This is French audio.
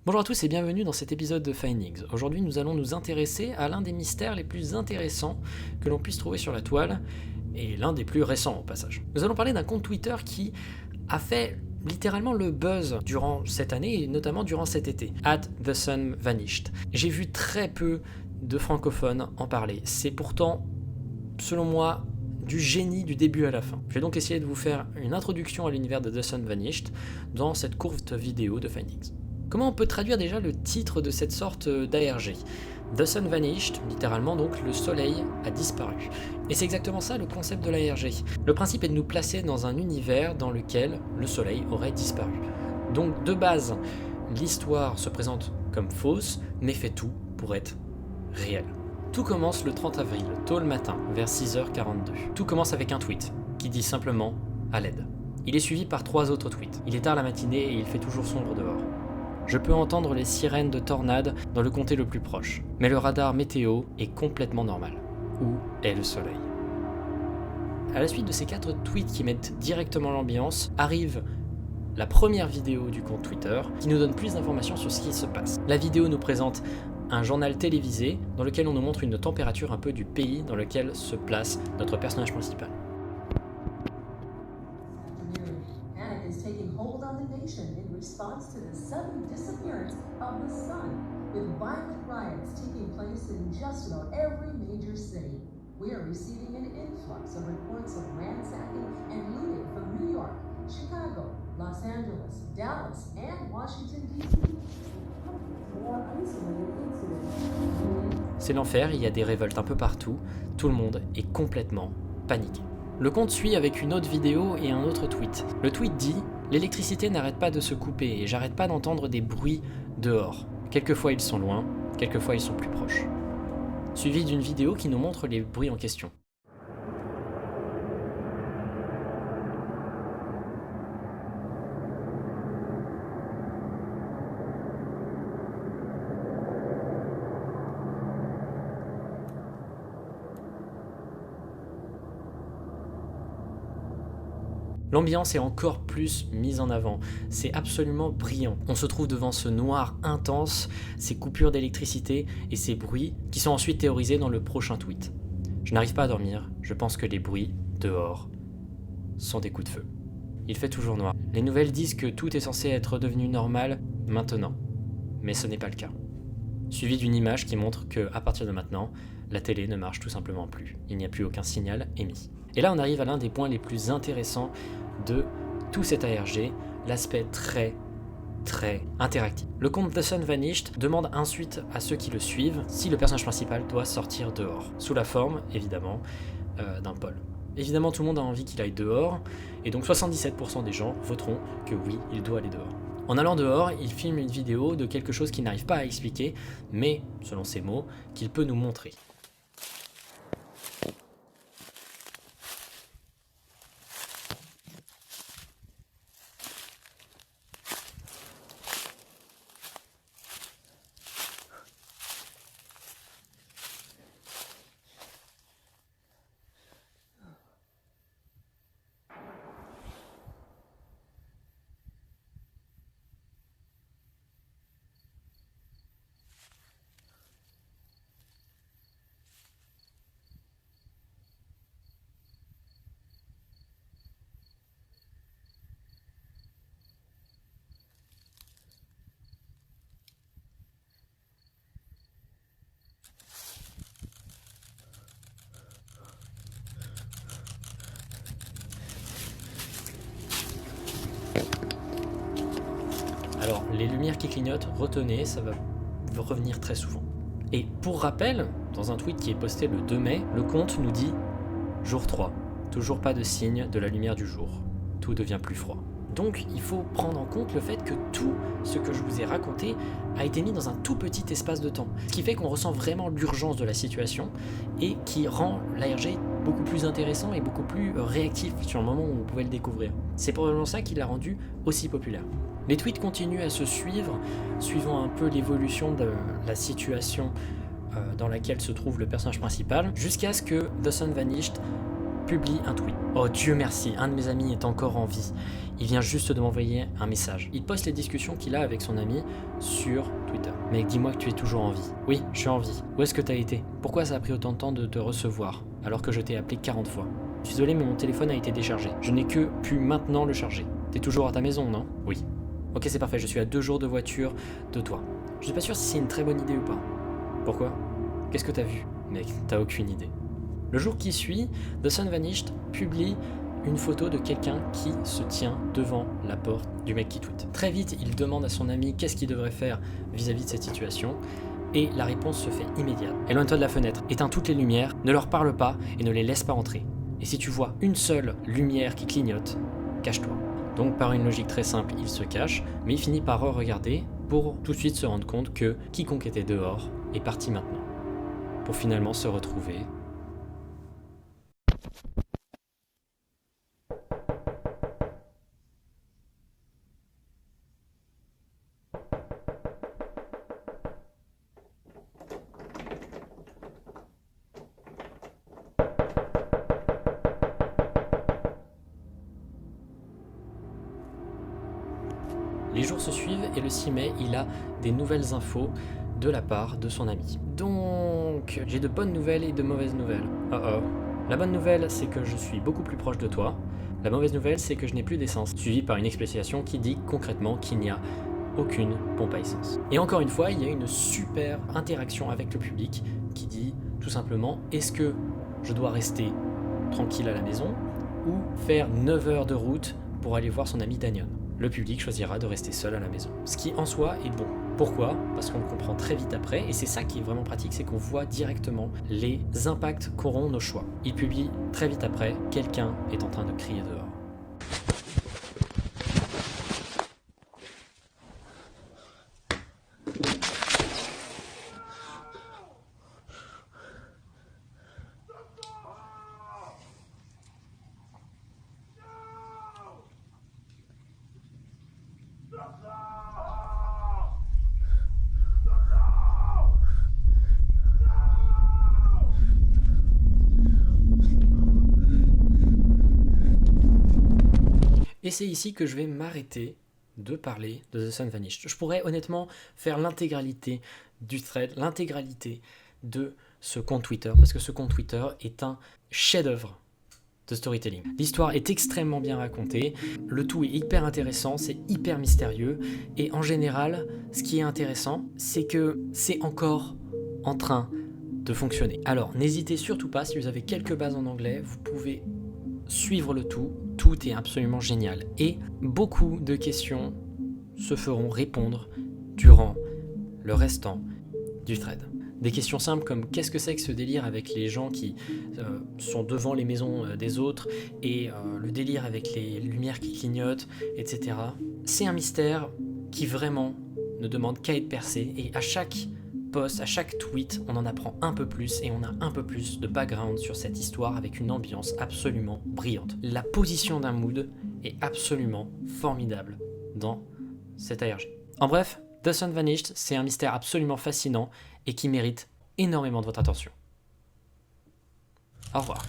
Bonjour à tous et bienvenue dans cet épisode de Findings. Aujourd'hui nous allons nous intéresser à l'un des mystères les plus intéressants que l'on puisse trouver sur la toile, et l'un des plus récents au passage. Nous allons parler d'un compte Twitter qui a fait littéralement le buzz durant cette année et notamment durant cet été, @TheSunVanished. J'ai vu très peu de francophones en parler, c'est pourtant, selon moi, du génie du début à la fin. Je vais donc essayer de vous faire une introduction à l'univers de TheSunVanished dans cette courte vidéo de Findings. Comment on peut traduire déjà le titre de cette sorte d'ARG ? The Sun Vanished, littéralement donc le soleil a disparu. Et c'est exactement ça le concept de l'ARG. Le principe est de nous placer dans un univers dans lequel le soleil aurait disparu. Donc de base, l'histoire se présente comme fausse, mais fait tout pour être réelle. Tout commence le 30 avril, tôt le matin, vers 6h42. Tout commence avec un tweet qui dit simplement « à l'aide ». Il est suivi par 3 autres tweets. Il est tard la matinée et il fait toujours sombre dehors. Je peux entendre les sirènes de tornades dans le comté le plus proche, mais le radar météo est complètement normal. Où est le soleil ? À la suite de ces 4 tweets qui mettent directement l'ambiance, arrive la première vidéo du compte Twitter qui nous donne plus d'informations sur ce qui se passe. La vidéo nous présente un journal télévisé dans lequel on nous montre une température un peu du pays dans lequel se place notre personnage principal. Response to the sudden disappearance of the sun, with violent riots taking place in just about every major city. We are receiving an influx of reports of ransacking and looting from New York, Chicago, Los Angeles, Dallas, and Washington, D.C. More isolated incidents. C'est l'enfer, il y a des révoltes un peu partout, tout le monde est complètement paniqué. Le compte suit avec une autre vidéo et un autre tweet. Le tweet dit « L'électricité n'arrête pas de se couper et j'arrête pas d'entendre des bruits dehors. Quelquefois ils sont loin, quelquefois ils sont plus proches. » Suivi d'une vidéo qui nous montre les bruits en question. L'ambiance est encore plus mise en avant, c'est absolument brillant. On se trouve devant ce noir intense, ces coupures d'électricité et ces bruits qui sont ensuite théorisés dans le prochain tweet. Je n'arrive pas à dormir, je pense que les bruits, dehors, sont des coups de feu. Il fait toujours noir. Les nouvelles disent que tout est censé être redevenu normal maintenant, mais ce n'est pas le cas. Suivi d'une image qui montre que, à partir de maintenant, la télé ne marche tout simplement plus. Il n'y a plus aucun signal émis. Et là on arrive à l'un des points les plus intéressants de tout cet ARG, l'aspect très interactif. Le compte TheSunVanished demande ensuite à ceux qui le suivent si le personnage principal doit sortir dehors, sous la forme évidemment d'un poll. Évidemment tout le monde a envie qu'il aille dehors, et donc 77% des gens voteront que oui, il doit aller dehors. En allant dehors, il filme une vidéo de quelque chose qu'il n'arrive pas à expliquer, mais, selon ses mots, qu'il peut nous montrer. Alors, les lumières qui clignotent, retenez, ça va revenir très souvent. Et pour rappel, dans un tweet qui est posté le 2 mai, le compte nous dit « Jour 3, toujours pas de signe de la lumière du jour. Tout devient plus froid. » Donc, il faut prendre en compte le fait que tout ce que je vous ai raconté a été mis dans un tout petit espace de temps. Ce qui fait qu'on ressent vraiment l'urgence de la situation et qui rend l'ARG beaucoup plus intéressant et beaucoup plus réactif sur le moment où on pouvait le découvrir. C'est probablement ça qui l'a rendu aussi populaire. Les tweets continuent à se suivre, suivant un peu l'évolution de la situation dans laquelle se trouve le personnage principal, jusqu'à ce que TheSunVanished publie un tweet. Oh Dieu merci, un de mes amis est encore en vie. Il vient juste de m'envoyer un message. Il poste les discussions qu'il a avec son ami sur Twitter. Mec, dis-moi que tu es toujours en vie. Oui, je suis en vie. Où est-ce que t'as été? Pourquoi ça a pris autant de temps de te recevoir alors que je t'ai appelé 40 fois? Je suis désolé mais mon téléphone a été déchargé. Je n'ai que pu maintenant le charger. T'es toujours à ta maison, non? Oui. Ok, c'est parfait, je suis à 2 jours de voiture de toi. Je suis pas sûr si c'est une très bonne idée ou pas. Pourquoi? Qu'est-ce que t'as vu? Mec, t'as aucune idée. Le jour qui suit, The Sun Vanished publie une photo de quelqu'un qui se tient devant la porte du mec qui tweet. Très vite, il demande à son ami qu'est-ce qu'il devrait faire vis-à-vis de cette situation, et la réponse se fait immédiate. Éloigne-toi de la fenêtre, éteins toutes les lumières, ne leur parle pas et ne les laisse pas entrer. Et si tu vois une seule lumière qui clignote, cache-toi. Donc par une logique très simple, il se cache, mais il finit par re-regarder pour tout de suite se rendre compte que quiconque était dehors est parti maintenant, pour finalement se retrouver. Les jours se suivent et le 6 mai, il a des nouvelles infos de la part de son ami. Donc, j'ai de bonnes nouvelles et de mauvaises nouvelles. La bonne nouvelle, c'est que je suis beaucoup plus proche de toi. La mauvaise nouvelle, c'est que je n'ai plus d'essence, suivie par une explication qui dit concrètement qu'il n'y a aucune pompe à essence. Et encore une fois, il y a une super interaction avec le public qui dit tout simplement, est-ce que je dois rester tranquille à la maison ou faire 9 heures de route pour aller voir son ami Daniel? Le public choisira de rester seul à la maison. Ce qui en soi est bon. Pourquoi? Parce qu'on le comprend très vite après, et c'est ça qui est vraiment pratique, c'est qu'on voit directement les impacts qu'auront nos choix. Il publie très vite après, quelqu'un est en train de crier dehors. Et c'est ici que je vais m'arrêter de parler de The Sun Vanished. Je pourrais honnêtement faire l'intégralité du thread, l'intégralité de ce compte Twitter, parce que ce compte Twitter est un chef-d'œuvre de storytelling. L'histoire est extrêmement bien racontée, le tout est hyper intéressant, c'est hyper mystérieux, et en général, ce qui est intéressant, c'est que c'est encore en train de fonctionner. Alors, n'hésitez surtout pas, si vous avez quelques bases en anglais, vous pouvez suivre le tout est absolument génial. Et beaucoup de questions se feront répondre durant le restant du thread. Des questions simples comme qu'est-ce que c'est que ce délire avec les gens qui sont devant les maisons des autres et le délire avec les lumières qui clignotent, etc. C'est un mystère qui vraiment ne demande qu'à être percé, et à chaque post, à chaque tweet, on en apprend un peu plus et on a un peu plus de background sur cette histoire avec une ambiance absolument brillante. La position d'un mood est absolument formidable dans cet ARG. En bref, The Sun Vanished, c'est un mystère absolument fascinant et qui mérite énormément de votre attention. Au revoir.